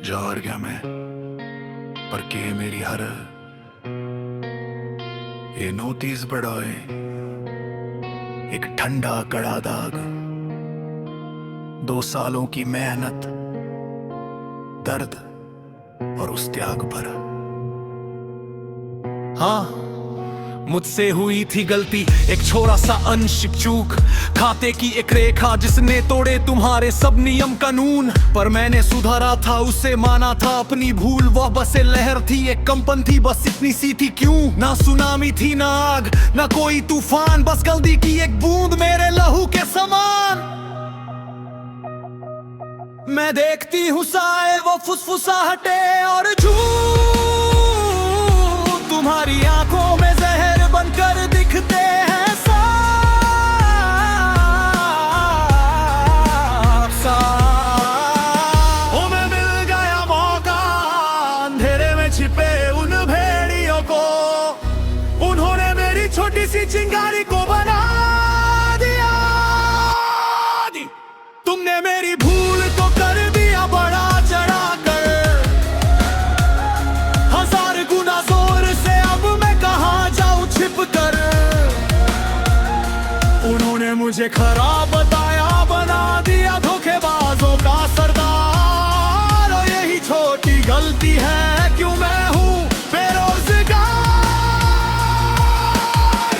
जौहर गया मैं पर के मेरी हर ये नोटिस बढ़ाए एक ठंडा कड़ा दाग 2 सालों की मेहनत दर्द और उस त्याग पर। हाँ, मुझसे हुई थी गलती, एक छोरा सा अंशिक चूक, खाते की एक रेखा जिसने तोड़े तुम्हारे सब नियम कानून। पर मैंने सुधारा था, उसे माना था अपनी भूल। वह बस एक लहर थी, एक कंपन थी, बस इतनी सी थी। क्यों ना सुनामी थी, ना आग, ना कोई तूफान, बस गलती की एक बूंद मेरे लहू के समान। मैं देखती हूँ साए वो फुसफुसाहटे और झूठ तुम्हारी आंखों में जहर बनकर दिखते हैं साफ। ओ मैं मिल गया मौका अंधेरे में छिपे उन भेड़ियों को, उन्होंने मेरी छोटी सी चिंगारी को बना दिया। तुमने मेरी भूल को कर दिया बड़ा चढ़ा कर, 1000 गुना जोर से अब मैं कहाँ जाऊं छिप कर। उन्होंने मुझे खराब बताया, बना दिया धोखेबाजों का सरदार। और यही छोटी गलती है क्यों मैं हूँ बेरोजगार।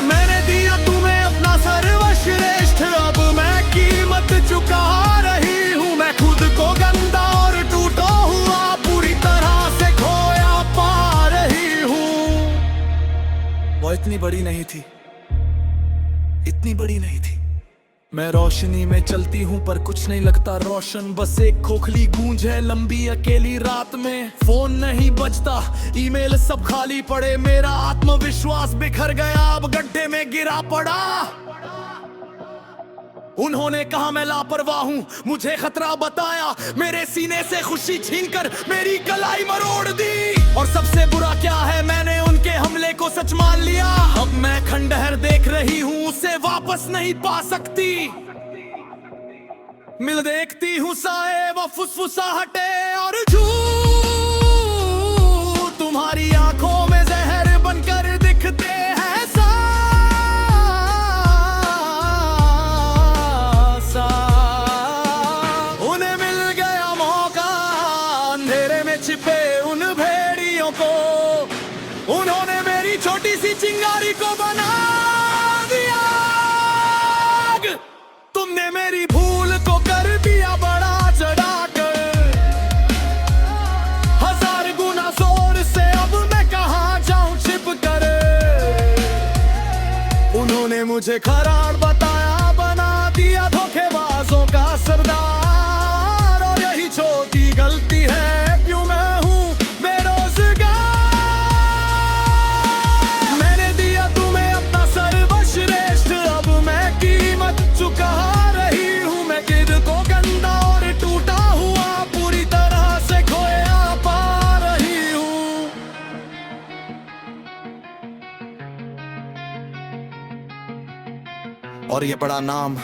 मैंने दिया तुम्हें अपना सर्वश्रेष्ठ, अब मैं कीमत चुका रही हूँ। मैं खुद को गंदा और टूटा हुआ पूरी तरह से खोया पा रही हूँ। वो इतनी बड़ी नहीं थी, इतनी बड़ी नहीं थी। मैं रोशनी में चलती हूँ पर कुछ नहीं लगता रोशन, बस एक खोखली गूंज है लंबी अकेली रात में। फोन नहीं बजता, ईमेल सब खाली पड़े, मेरा आत्मविश्वास बिखर गया, अब गड्ढे में गिरा पड़ा। उन्होंने कहा मैं लापरवाह हूँ, मुझे खतरा बताया, मेरे सीने से खुशी छीनकर मेरी कलाई मरोड़ दी। और सबसे बुरा क्या है, मैंने उनके हमले को सच मान लिया। अब मैं खंडहर देख रही हूँ, उसे वापस नहीं पा सकती। मिल देखती हूँ साए वो फुसफुसाहटे और झूठ तुम्हारी आंखों में जहर बनकर दिखते हैं छिपे उन भेड़ियों को, उन्होंने मेरी छोटी सी चिंगारी को बना दिया। तुमने मेरी भूल को कर दिया बड़ा चढ़ाकर, 1000 गुना जोर से अब मैं कहाँ जाऊं छिप कर। उन्होंने मुझे खराब बताया, बना दिया धोखेबाजों का सरदार। और यही छोटी गलती है क्यों मैं हूँ बेरोजगार। मैंने दिया तुम्हें अपना सर्वश्रेष्ठ, अब मैं कीमत चुका रही हूँ। मैं खुद को गंदा और टूटा हुआ पूरी तरह से खोया पा रही हूँ। और ये बड़ा नाम,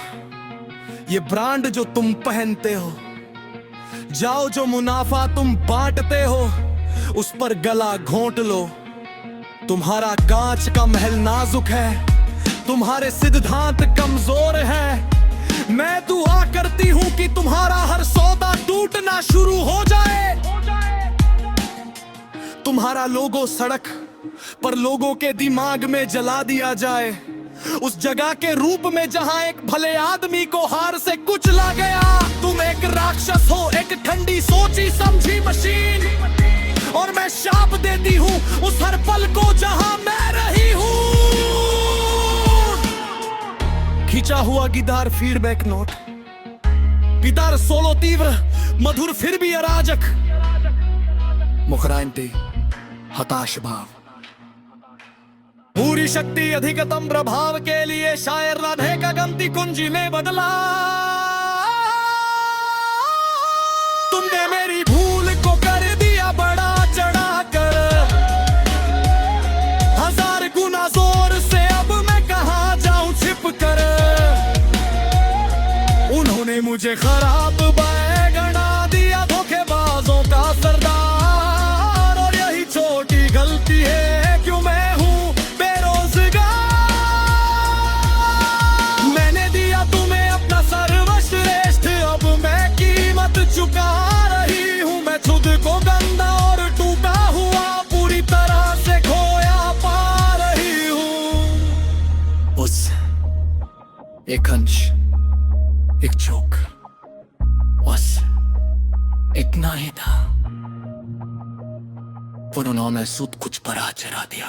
ये ब्रांड जो तुम पहनते हो, जाओ जो मुनाफा तुम बांटते हो, उस पर गला घोंट लो। तुम्हारा कांच का महल नाजुक है, तुम्हारे सिद्धांत कमजोर है। मैं दुआ करती हूँ कि तुम्हारा हर सौदा टूटना शुरू हो जाए। तुम्हारा लोगो सड़क पर लोगों के दिमाग में जला दिया जाए, उस जगह के रूप में जहां एक भले आदमी को हार से कुचला गया। तुम एक राक्षस हो, एक ठंडी सोची समझी मशीन, और मैं शाप देती हूँ उस हर पल को जहां मैं रही हूँ। खींचा हुआ guitar feedback note, guitar solo तीव्र मधुर फिर भी अराजक, मुखराइनते हताश भाव। पूरी शक्ति अधिकतम प्रभाव के लिए शायर राधे का गंती कुंजी में बदला। तुमने मेरी भूल को कर दिया बड़ा चढ़ाकर, 1000 गुना जोर से अब मैं कहाँ जाऊं छिप कर। उन्होंने मुझे खराब बैगना दिया धोखेबाजों का सर एक अंश, एक जोक, बस इतना ही था। उन्होंने सूद कुछ बड़ा चढ़ा दिया।